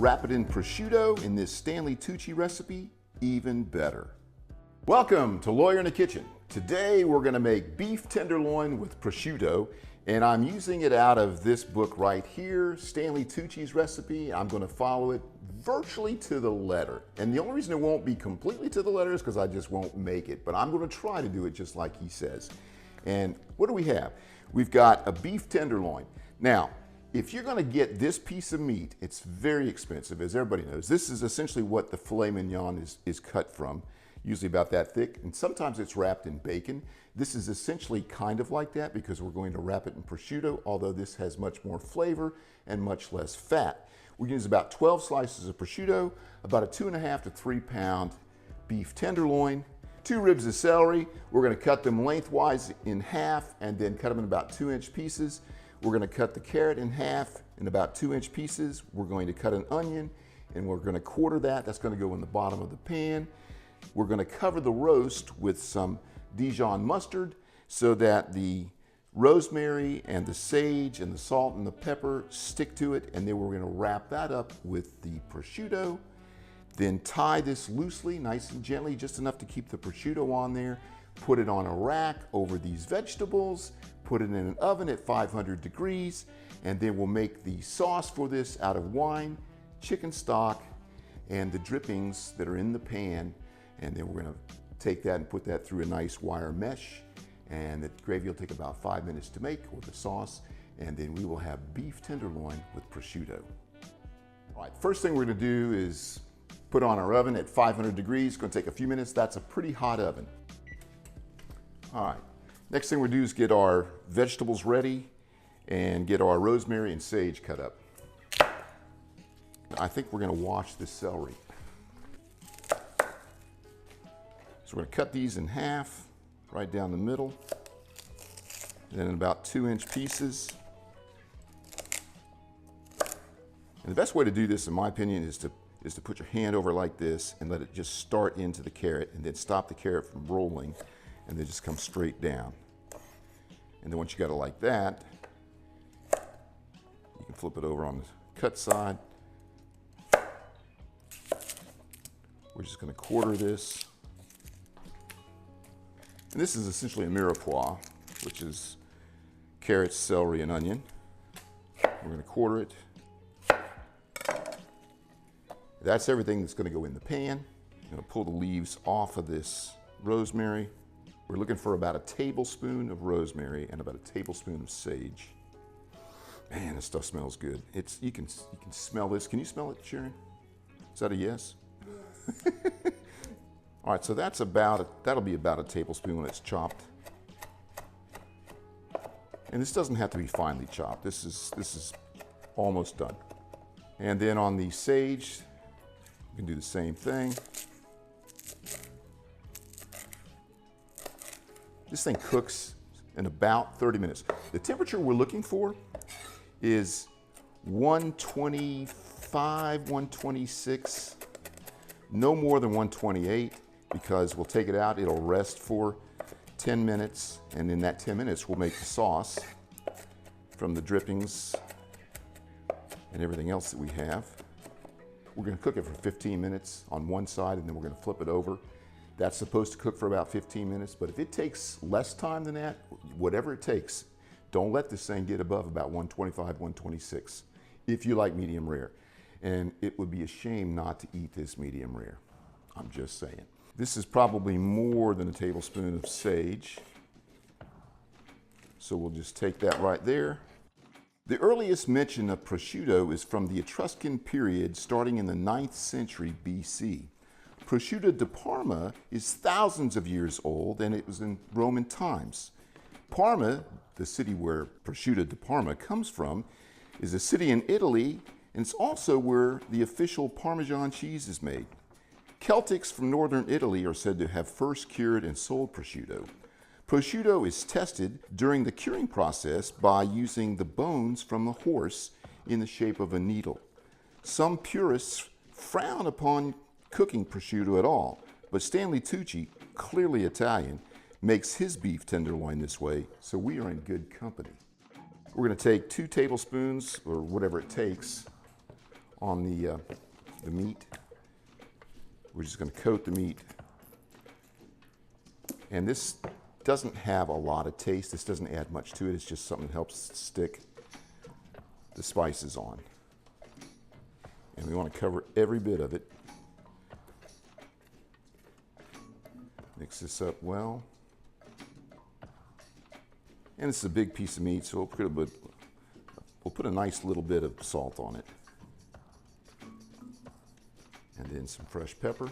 Wrap it in prosciutto in this Stanley Tucci recipe, even better. Welcome to Lawyer in the Kitchen. Today we're going to make beef tenderloin with prosciutto, and I'm using it out of this book right here, Stanley Tucci's recipe. I'm going to follow it virtually to the letter. And the only reason it won't be completely to the letter is because I just won't make it, but I'm going to try to do it just like he says. And what do we have? We've got a beef tenderloin. Now, if you're going to get this piece of meat, it's very expensive, as everybody knows. This is essentially what the filet mignon is cut from, usually about that thick, and sometimes it's wrapped in bacon. This is essentially kind of like that because we're going to wrap it in prosciutto, although this has much more flavor and much less fat. We're going to use about 12 slices of prosciutto, about a 2.5 to 3 pound beef tenderloin, 2 ribs of celery. We're going to cut them lengthwise in half and then cut them in about 2-inch pieces. We're going to cut the carrot in half in about 2-inch pieces. We're going to cut an onion and we're going to quarter that. That's going to go in the bottom of the pan. We're going to cover the roast with some Dijon mustard so that the rosemary and the sage and the salt and the pepper stick to it. And then we're going to wrap that up with the prosciutto. Then tie this loosely, nice and gently, just enough to keep the prosciutto on there. Put it on a rack over these vegetables. Put it in an oven at 500 degrees, and then we'll make the sauce for this out of wine, chicken stock, and the drippings that are in the pan. And then we're going to take that and put that through a nice wire mesh, and the gravy will take about 5 minutes to make, or the sauce, and then we will have beef tenderloin with prosciutto. All right, first thing we're going to do is put on our oven at 500 degrees. It's going to take a few minutes. That's a pretty hot oven. All right. Next thing we'll do is get our vegetables ready and get our rosemary and sage cut up. I think we're going to wash this celery. So we're going to cut these in half, right down the middle, and then in about 2-inch pieces. And the best way to do this, in my opinion, is to put your hand over like this and let it just start into the carrot, and then stop the carrot from rolling, and then just come straight down. And then once you got it like that, you can flip it over on the cut side. We're just going to quarter this. And this is essentially a mirepoix, which is carrots, celery, and onion. We're going to quarter it. That's everything that's going to go in the pan. I'm going to pull the leaves off of this rosemary. We're looking for about a tablespoon of rosemary and about a tablespoon of sage. Man, this stuff smells good. You can smell this. Can you smell it, Sharon? Is that a yes? Yes. All right, so that'll be about a tablespoon when it's chopped. And this doesn't have to be finely chopped. This is almost done. And then on the sage, you can do the same thing. This thing cooks in about 30 minutes. The temperature we're looking for is 125, 126, no more than 128, because we'll take it out, it'll rest for 10 minutes, and in that 10 minutes we'll make the sauce from the drippings and everything else that we have. We're going to cook it for 15 minutes on one side, and then we're going to flip it over. That's supposed to cook for about 15 minutes, but if it takes less time than that, whatever it takes, don't let this thing get above about 125, 126, if you like medium rare. And it would be a shame not to eat this medium rare. I'm just saying. This is probably more than a tablespoon of sage. So we'll just take that right there. The earliest mention of prosciutto is from the Etruscan period starting in the 9th century BC. Prosciutto di Parma is thousands of years old, and it was in Roman times. Parma, the city where prosciutto di Parma comes from, is a city in Italy, and it's also where the official Parmesan cheese is made. Celtics from northern Italy are said to have first cured and sold prosciutto. Prosciutto is tested during the curing process by using the bones from the horse in the shape of a needle. Some purists frown upon cooking prosciutto at all, but Stanley Tucci, clearly Italian, makes his beef tenderloin this way, so we are in good company. We're going to take 2 tablespoons, or whatever it takes, on the meat. We're just going to coat the meat. And this doesn't have a lot of taste. This doesn't add much to it. It's just something that helps stick the spices on. And we want to cover every bit of it. Mix this up well. And it's a big piece of meat, so we'll put a nice little bit of salt on it. And then some fresh pepper.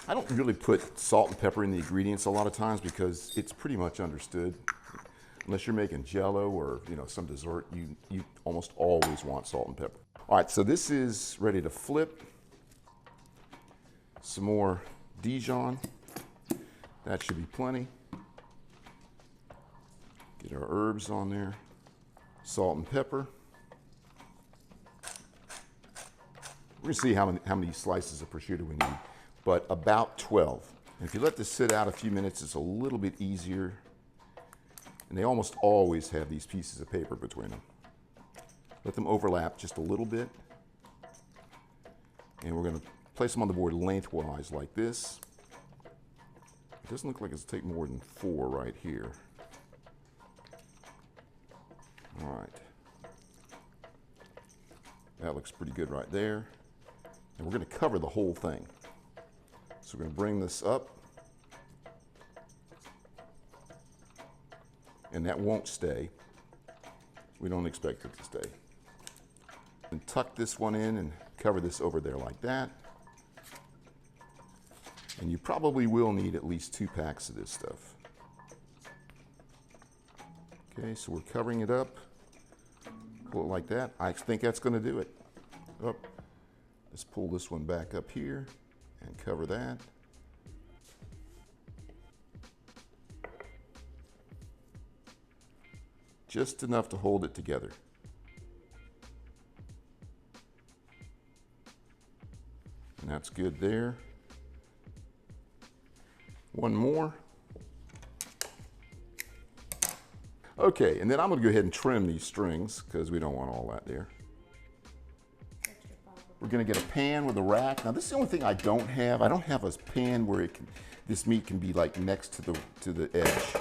I don't really put salt and pepper in the ingredients a lot of times because it's pretty much understood. Unless you're making Jell-O or some dessert, you almost always want salt and pepper. All right, so this is ready to flip. Some more Dijon. That should be plenty. Get our herbs on there. Salt and pepper. We're gonna see how many slices of prosciutto we need, but about 12. And if you let this sit out a few minutes, it's a little bit easier. And they almost always have these pieces of paper between them. Let them overlap just a little bit. And we're gonna place them on the board lengthwise like this. It doesn't look like it's take more than 4 right here. All right. That looks pretty good right there. And we're going to cover the whole thing. So we're going to bring this up. And that won't stay. We don't expect it to stay. And tuck this one in and cover this over there like that. And you probably will need at least 2 packs of this stuff. Okay, so we're covering it up. Pull it like that. I think that's going to do it. Oh, let's pull this one back up here and cover that. Just enough to hold it together. And that's good there. One more. Okay, and then I'm going to go ahead and trim these strings because we don't want all that there. We're going to get a pan with a rack. Now this is the only thing I don't have. I don't have a pan where this meat can be like next to the edge.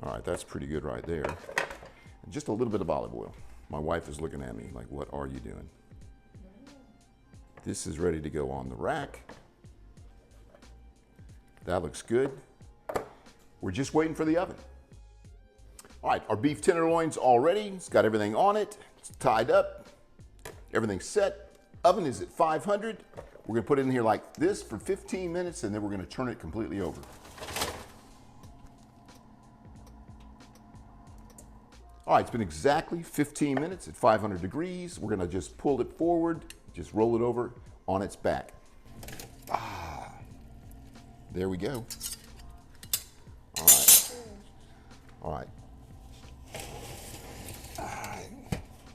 All right, that's pretty good right there. And just a little bit of olive oil. My wife is looking at me like, what are you doing? This is ready to go on the rack. That looks good. We're just waiting for the oven. All right, our beef tenderloin's all ready. It's got everything on it. It's tied up. Everything's set. Oven is at 500. We're gonna put it in here like this for 15 minutes and then we're gonna turn it completely over. All right, it's been exactly 15 minutes at 500 degrees. We're gonna just pull it forward, just roll it over on its back. There we go. All right. All right.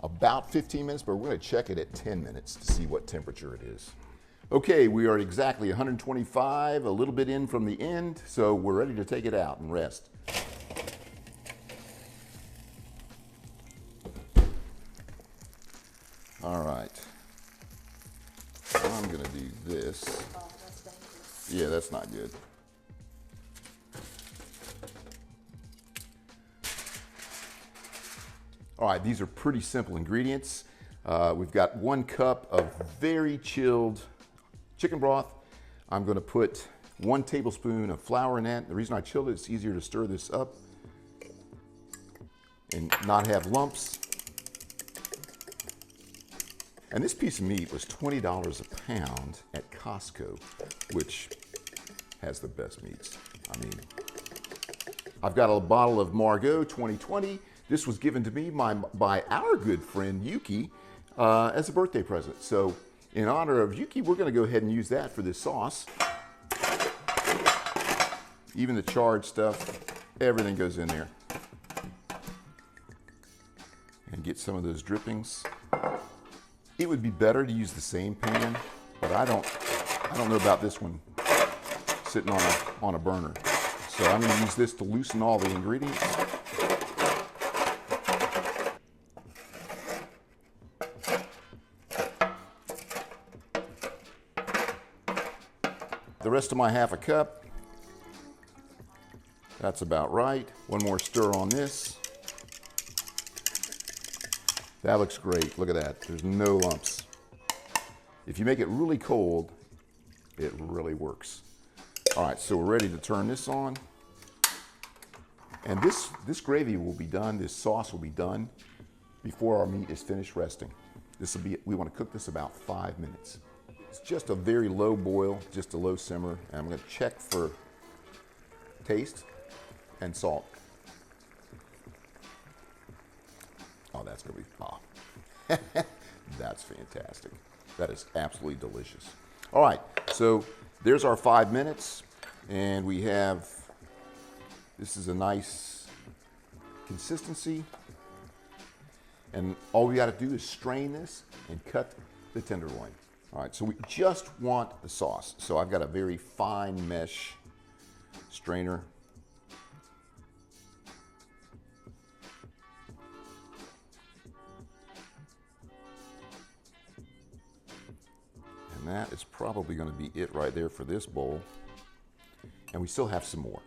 About 15 minutes, but we're going to check it at 10 minutes to see what temperature it is. Okay, we are at exactly 125, a little bit in from the end, so we're ready to take it out and rest. All right. I'm going to do this. Yeah, that's not good. All right, these are pretty simple ingredients. We've got 1 cup of very chilled chicken broth. I'm going to put 1 tablespoon of flour in that. The reason I chilled it, it's easier to stir this up and not have lumps. And this piece of meat was $20 a pound at Costco, which has the best meats. I mean, I've got a bottle of Margot 2020. This was given to me by our good friend Yuki as a birthday present. So in honor of Yuki, we're going to go ahead and use that for this sauce. Even the charred stuff, everything goes in there. And get some of those drippings. It would be better to use the same pan, but I don't know about this one. sitting on a burner. So I'm going to use this to loosen all the ingredients. The rest of my half a cup, that's about right. One more stir on this. That looks great. Look at that. There's no lumps. If you make it really cold, it really works. All right, so we're ready to turn this on. And this gravy will be done, this sauce will be done before our meat is finished resting. We want to cook this about 5 minutes. It's just a very low boil, just a low simmer, and I'm going to check for taste and salt. Oh, that's going to be, that's fantastic. That is absolutely delicious. All right, so there's our 5 minutes, and we have, this is a nice consistency, and all we got to do is strain this and cut the tenderloin. All right, so we just want the sauce. So I've got a very fine mesh strainer. And that is probably going to be it right there for this bowl. And we still have some more.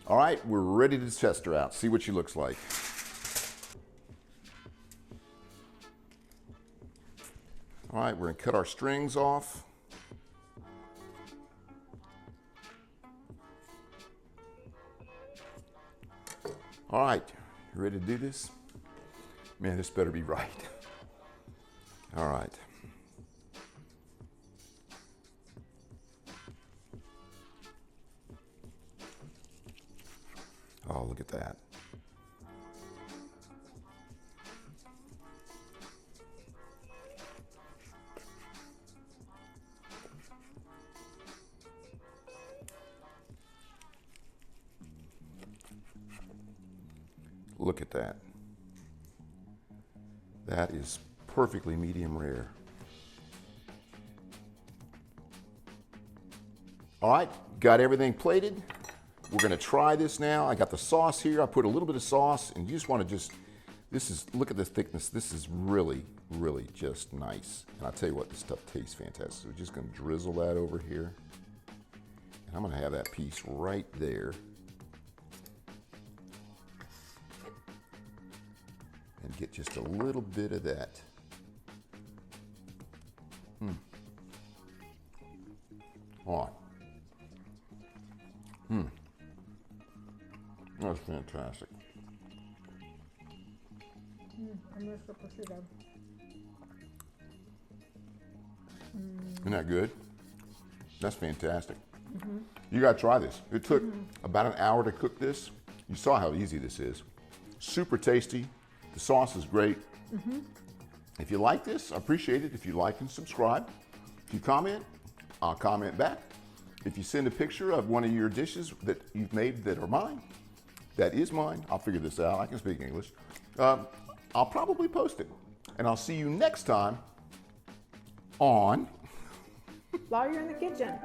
All right, we're ready to test her out, see what she looks like. All right, we're gonna cut our strings off. All right, you ready to do this? Man, this better be right. All right. Oh, look at that. Look at that. That is perfectly medium rare. All right, got everything plated. We're gonna try this now. I got the sauce here. I put a little bit of sauce, and you just wanna look at the thickness. This is really, really just nice. And I'll tell you what, this stuff tastes fantastic. So we're just gonna drizzle that over here. And I'm gonna have that piece right there. And get just a little bit of that. On. That's fantastic. I miss the prosciutto. Isn't that good? That's fantastic. You gotta try this. It took about an hour to cook this. You saw how easy this is. Super tasty. The sauce is great. If you like this, I appreciate it. If you like and subscribe. If you comment, I'll comment back. If you send a picture of one of your dishes that you've made that are mine, that is mine. I'll figure this out. I can speak English. I'll probably post it. And I'll see you next time on Lawyer in the Kitchen.